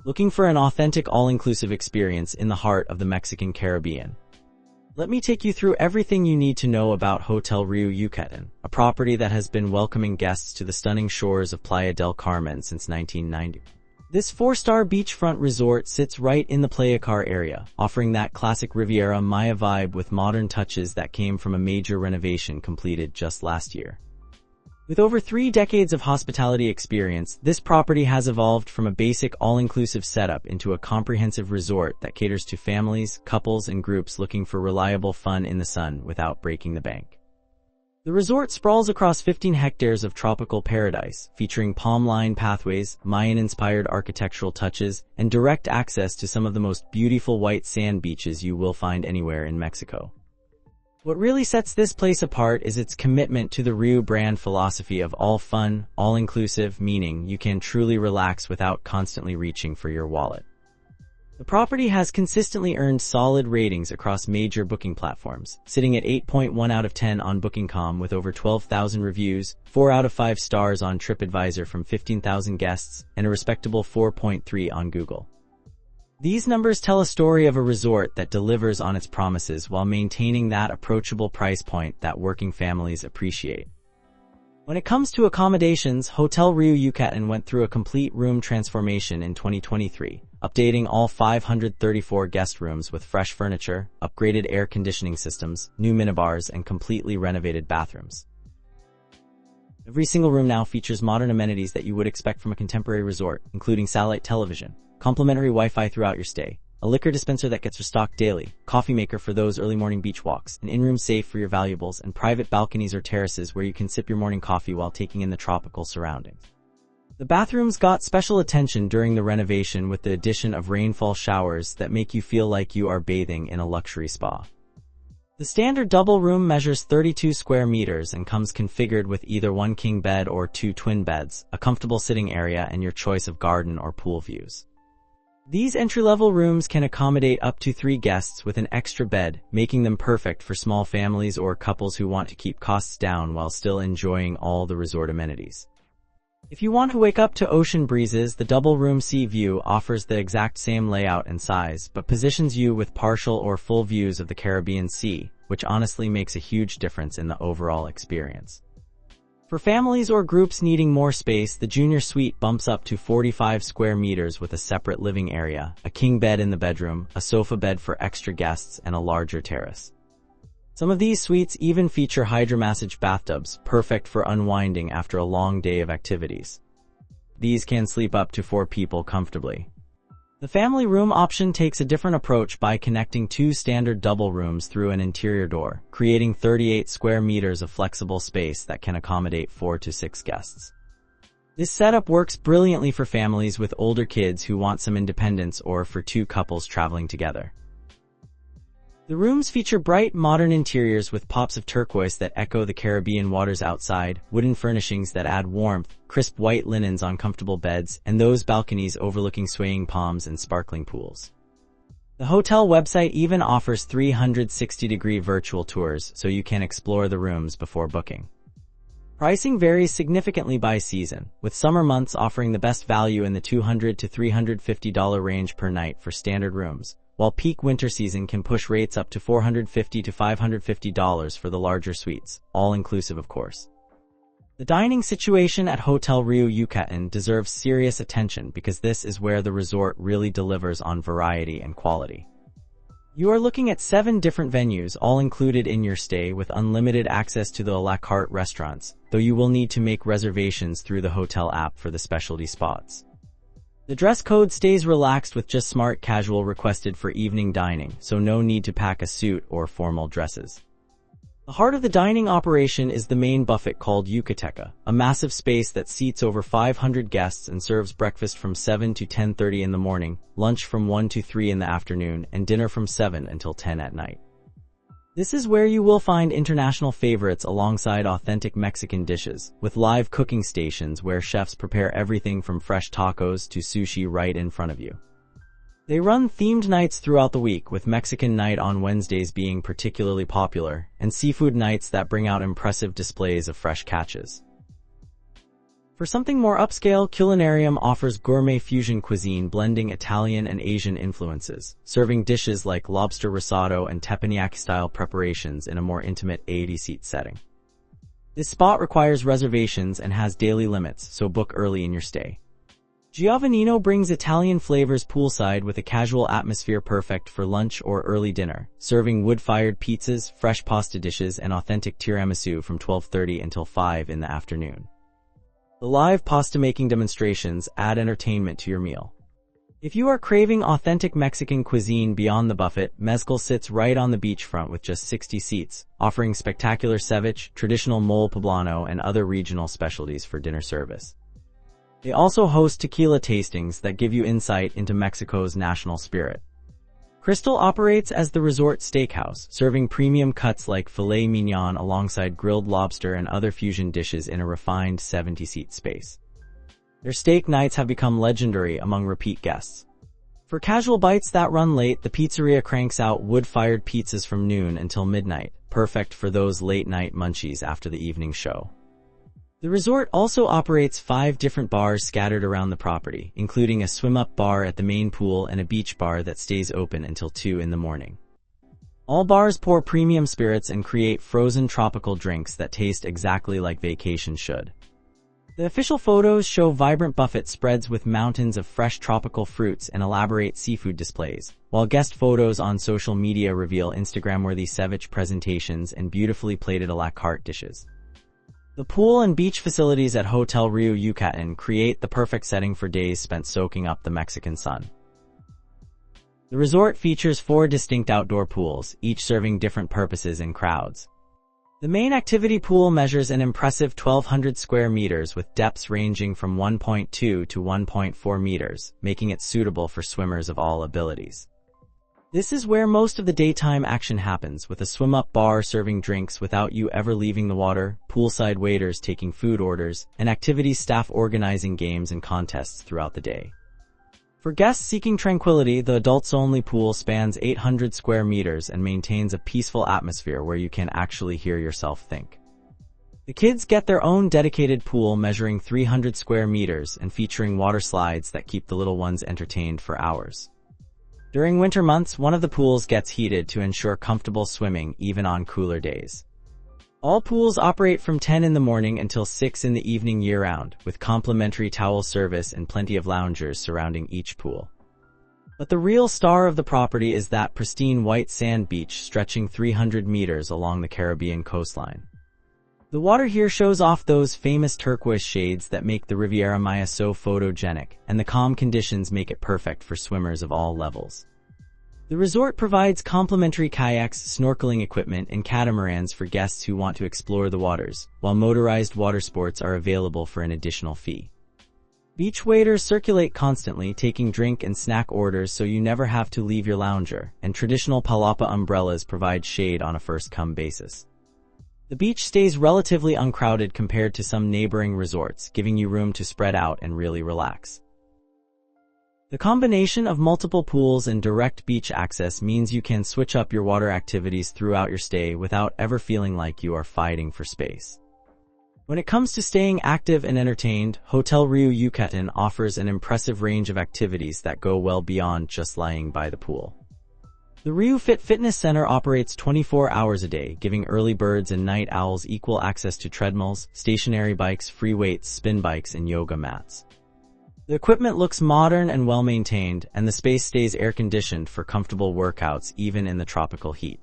Looking for an authentic all-inclusive experience in the heart of the Mexican Caribbean? Let me take you through everything you need to know about Hotel Riu Yucatan, a property that has been welcoming guests to the stunning shores of Playa del Carmen since 1990. This 4-star beachfront resort sits right in the Playacar area, offering that classic Riviera Maya vibe with modern touches that came from a major renovation completed just last year. With over 3 decades of hospitality experience, this property has evolved from a basic all-inclusive setup into a comprehensive resort that caters to families, couples, and groups looking for reliable fun in the sun without breaking the bank. The resort sprawls across 15 hectares of tropical paradise, featuring palm-lined pathways, Mayan-inspired architectural touches, and direct access to some of the most beautiful white sand beaches you will find anywhere in Mexico. What really sets this place apart is its commitment to the Riu brand philosophy of all fun, all-inclusive, meaning you can truly relax without constantly reaching for your wallet. The property has consistently earned solid ratings across major booking platforms, sitting at 8.1 out of 10 on Booking.com with over 12,000 reviews, 4 out of 5 stars on TripAdvisor from 15,000 guests, and a respectable 4.3 on Google. These numbers tell a story of a resort that delivers on its promises while maintaining that approachable price point that working families appreciate. When it comes to accommodations, Hotel Riu Yucatan went through a complete room transformation in 2023, updating all 534 guest rooms with fresh furniture, upgraded air conditioning systems, new minibars, and completely renovated bathrooms. Every single room now features modern amenities that you would expect from a contemporary resort, including satellite television, complimentary Wi-Fi throughout your stay, a liquor dispenser that gets restocked daily, coffee maker for those early morning beach walks, an in-room safe for your valuables, and private balconies or terraces where you can sip your morning coffee while taking in the tropical surroundings. The bathrooms got special attention during the renovation with the addition of rainfall showers that make you feel like you are bathing in a luxury spa. The standard double room measures 32 square meters and comes configured with either one king bed or 2 twin beds, a comfortable sitting area, and your choice of garden or pool views. These entry-level rooms can accommodate up to 3 guests with an extra bed, making them perfect for small families or couples who want to keep costs down while still enjoying all the resort amenities. If you want to wake up to ocean breezes, the double-room sea view offers the exact same layout and size, but positions you with partial or full views of the Caribbean Sea, which honestly makes a huge difference in the overall experience. For families or groups needing more space, the junior suite bumps up to 45 square meters with a separate living area, a king bed in the bedroom, a sofa bed for extra guests, and a larger terrace. Some of these suites even feature hydromassage bathtubs, perfect for unwinding after a long day of activities. These can sleep up to 4 people comfortably. The family room option takes a different approach by connecting 2 standard double rooms through an interior door, creating 38 square meters of flexible space that can accommodate 4 to 6 guests. This setup works brilliantly for families with older kids who want some independence or for 2 couples traveling together. The rooms feature bright, modern interiors with pops of turquoise that echo the Caribbean waters outside, wooden furnishings that add warmth, crisp white linens on comfortable beds, and those balconies overlooking swaying palms and sparkling pools. The hotel website even offers 360-degree virtual tours so you can explore the rooms before booking. Pricing varies significantly by season, with summer months offering the best value in the $200 to $350 range per night for standard rooms, while peak winter season can push rates up to $450 to $550 for the larger suites, all inclusive of course. The dining situation at Hotel Riu Yucatan deserves serious attention because this is where the resort really delivers on variety and quality. You are looking at 7 different venues all included in your stay with unlimited access to the a la carte restaurants, though you will need to make reservations through the hotel app for the specialty spots. The dress code stays relaxed with just smart casual requested for evening dining, so no need to pack a suit or formal dresses. The heart of the dining operation is the main buffet called Yucateca, a massive space that seats over 500 guests and serves breakfast from 7 to 10:30 in the morning, lunch from 1 to 3 in the afternoon, and dinner from 7 until 10 at night. This is where you will find international favorites alongside authentic Mexican dishes, with live cooking stations where chefs prepare everything from fresh tacos to sushi right in front of you. They run themed nights throughout the week, with Mexican night on Wednesdays being particularly popular, and seafood nights that bring out impressive displays of fresh catches. For something more upscale, Kulinarium offers gourmet fusion cuisine blending Italian and Asian influences, serving dishes like lobster risotto and teppanyaki-style preparations in a more intimate 80-seat setting. This spot requires reservations and has daily limits, so book early in your stay. Giovannino brings Italian flavors poolside with a casual atmosphere perfect for lunch or early dinner, serving wood-fired pizzas, fresh pasta dishes, and authentic tiramisu from 12:30 until 5 in the afternoon. The live pasta-making demonstrations add entertainment to your meal. If you are craving authentic Mexican cuisine beyond the buffet, Mezcal sits right on the beachfront with just 60 seats, offering spectacular ceviche, traditional mole poblano, and other regional specialties for dinner service. They also host tequila tastings that give you insight into Mexico's national spirit. Krystal operates as the resort steakhouse, serving premium cuts like filet mignon alongside grilled lobster and other fusion dishes in a refined 70-seat space. Their steak nights have become legendary among repeat guests. For casual bites that run late, the pizzeria cranks out wood-fired pizzas from noon until midnight, perfect for those late-night munchies after the evening show. The resort also operates 5 different bars scattered around the property, including a swim-up bar at the main pool and a beach bar that stays open until 2 in the morning. All bars pour premium spirits and create frozen tropical drinks that taste exactly like vacation should. The official photos show vibrant buffet spreads with mountains of fresh tropical fruits and elaborate seafood displays, while guest photos on social media reveal Instagram-worthy ceviche presentations and beautifully plated a la carte dishes. The pool and beach facilities at Hotel Riu Yucatan create the perfect setting for days spent soaking up the Mexican sun. The resort features 4 distinct outdoor pools, each serving different purposes and crowds. The main activity pool measures an impressive 1,200 square meters with depths ranging from 1.2 to 1.4 meters, making it suitable for swimmers of all abilities. This is where most of the daytime action happens, with a swim-up bar serving drinks without you ever leaving the water, poolside waiters taking food orders, and activities staff organizing games and contests throughout the day. For guests seeking tranquility, the adults-only pool spans 800 square meters and maintains a peaceful atmosphere where you can actually hear yourself think. The kids get their own dedicated pool measuring 300 square meters and featuring water slides that keep the little ones entertained for hours. During winter months, one of the pools gets heated to ensure comfortable swimming even on cooler days. All pools operate from 10 in the morning until 6 in the evening year-round, with complimentary towel service and plenty of loungers surrounding each pool. But the real star of the property is that pristine white sand beach stretching 300 meters along the Caribbean coastline. The water here shows off those famous turquoise shades that make the Riviera Maya so photogenic, and the calm conditions make it perfect for swimmers of all levels. The resort provides complimentary kayaks, snorkeling equipment, and catamarans for guests who want to explore the waters, while motorized water sports are available for an additional fee. Beach waiters circulate constantly, taking drink and snack orders so you never have to leave your lounger, and traditional palapa umbrellas provide shade on a first-come basis. The beach stays relatively uncrowded compared to some neighboring resorts, giving you room to spread out and really relax. The combination of multiple pools and direct beach access means you can switch up your water activities throughout your stay without ever feeling like you are fighting for space. When it comes to staying active and entertained, Hotel Riu Yucatan offers an impressive range of activities that go well beyond just lying by the pool. The RiuFit Fitness Center operates 24 hours a day, giving early birds and night owls equal access to treadmills, stationary bikes, free weights, spin bikes, and yoga mats. The equipment looks modern and well-maintained, and the space stays air-conditioned for comfortable workouts even in the tropical heat.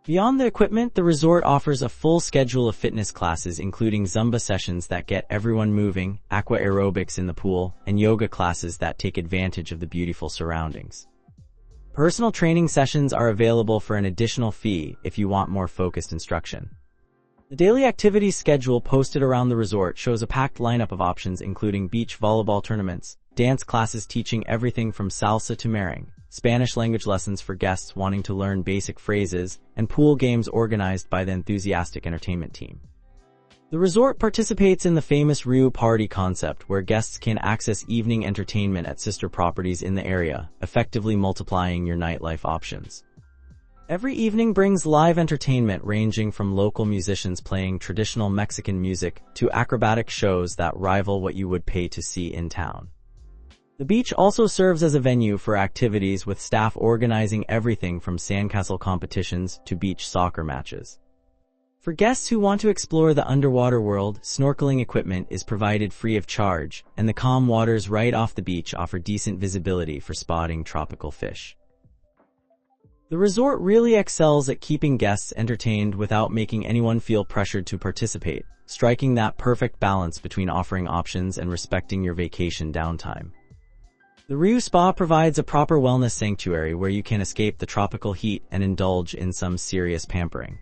Beyond the equipment, the resort offers a full schedule of fitness classes including Zumba sessions that get everyone moving, aqua aerobics in the pool, and yoga classes that take advantage of the beautiful surroundings. Personal training sessions are available for an additional fee if you want more focused instruction. The daily activities schedule posted around the resort shows a packed lineup of options including beach volleyball tournaments, dance classes teaching everything from salsa to merengue, Spanish language lessons for guests wanting to learn basic phrases, and pool games organized by the enthusiastic entertainment team. The resort participates in the famous Riu Party concept where guests can access evening entertainment at sister properties in the area, effectively multiplying your nightlife options. Every evening brings live entertainment ranging from local musicians playing traditional Mexican music to acrobatic shows that rival what you would pay to see in town. The beach also serves as a venue for activities with staff organizing everything from sandcastle competitions to beach soccer matches. For guests who want to explore the underwater world, snorkeling equipment is provided free of charge, and the calm waters right off the beach offer decent visibility for spotting tropical fish. The resort really excels at keeping guests entertained without making anyone feel pressured to participate, striking that perfect balance between offering options and respecting your vacation downtime. The Riu Spa provides a proper wellness sanctuary where you can escape the tropical heat and indulge in some serious pampering.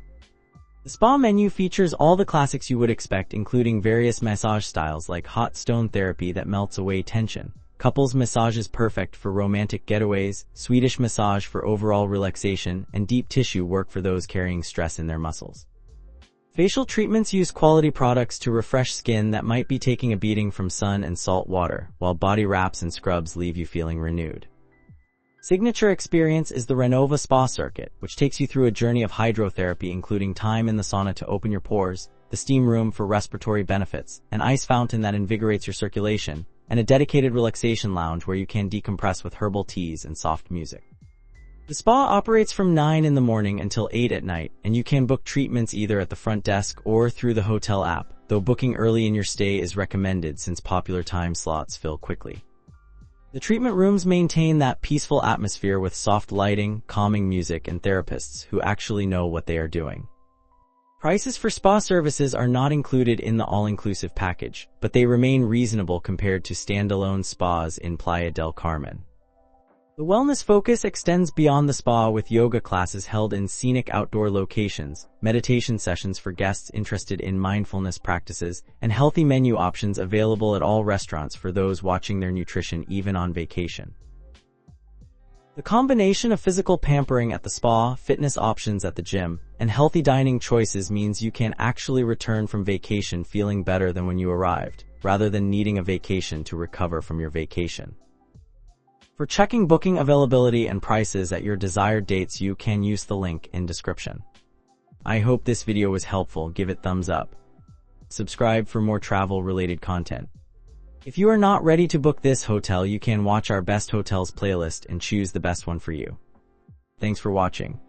The spa menu features all the classics you would expect, including various massage styles like hot stone therapy that melts away tension, couples massages perfect for romantic getaways, Swedish massage for overall relaxation, and deep tissue work for those carrying stress in their muscles. Facial treatments use quality products to refresh skin that might be taking a beating from sun and salt water, while body wraps and scrubs leave you feeling renewed. Signature experience is the Renovated spa circuit, which takes you through a journey of hydrotherapy including time in the sauna to open your pores, the steam room for respiratory benefits, an ice fountain that invigorates your circulation, and a dedicated relaxation lounge where you can decompress with herbal teas and soft music. The spa operates from 9 in the morning until 8 at night, and you can book treatments either at the front desk or through the hotel app, though booking early in your stay is recommended since popular time slots fill quickly. The treatment rooms maintain that peaceful atmosphere with soft lighting, calming music, and therapists who actually know what they are doing. Prices for spa services are not included in the all-inclusive package, but they remain reasonable compared to standalone spas in Playa del Carmen. The wellness focus extends beyond the spa with yoga classes held in scenic outdoor locations, meditation sessions for guests interested in mindfulness practices, and healthy menu options available at all restaurants for those watching their nutrition even on vacation. The combination of physical pampering at the spa, fitness options at the gym, and healthy dining choices means you can actually return from vacation feeling better than when you arrived, rather than needing a vacation to recover from your vacation. For checking booking availability and prices at your desired dates, you can use the link in description. I hope this video was helpful. Give it thumbs up. Subscribe for more travel-related content. If you are not ready to book this hotel, you can watch our best hotels playlist and choose the best one for you. Thanks for watching.